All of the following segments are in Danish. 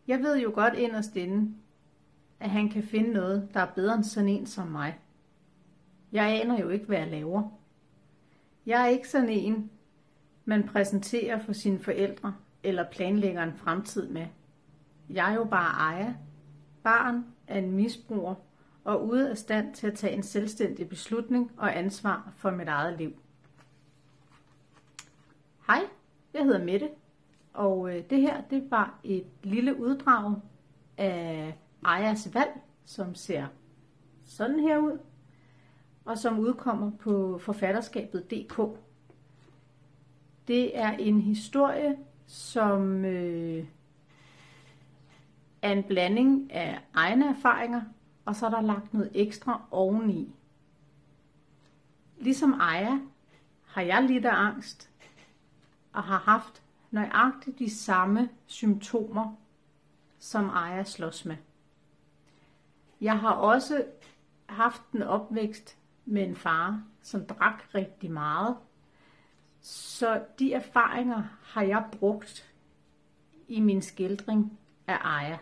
Jeg ved jo godt inderst inde, at han kan finde noget, der er bedre end sådan en som mig. Jeg aner jo ikke, hvad jeg laver. Jeg er ikke sådan en, man præsenterer for sine forældre eller planlægger en fremtid med. Jeg er jo bare Aya, barn af en misbruger og ude af stand til at tage en selvstændig beslutning og ansvar for mit eget liv. Hej, jeg hedder Mette, og det her det var et lille uddrag af Ayas valg, som ser sådan her ud, og som udkommer på forfatterskabet.dk. Det er en historie, som er en blanding af egne erfaringer, og så er der lagt noget ekstra oveni. Ligesom Aya har jeg lidt af angst, og har haft nøjagtigt de samme symptomer, som Aya slås med. Jeg har også haft en opvækst med en far, som drak rigtig meget, så de erfaringer har jeg brugt i min skildring af Aya.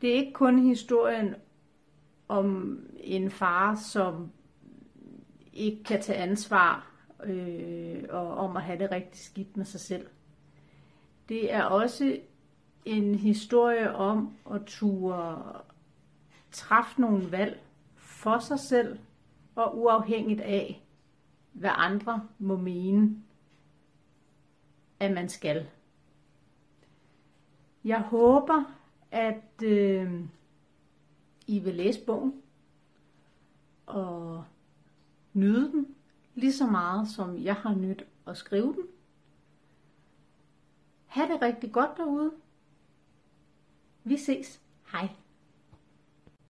Det er ikke kun historien om en far, som ikke kan tage ansvar og om at have det rigtig skidt med sig selv. Det er også en historie om at turde træffe nogle valg for sig selv og uafhængigt af, hvad andre må mene, at man skal. Jeg håber, at I vil læse bogen og nyde den lige så meget, som jeg har nydt at skrive den. Ha' det rigtig godt derude. Vi ses. Hej.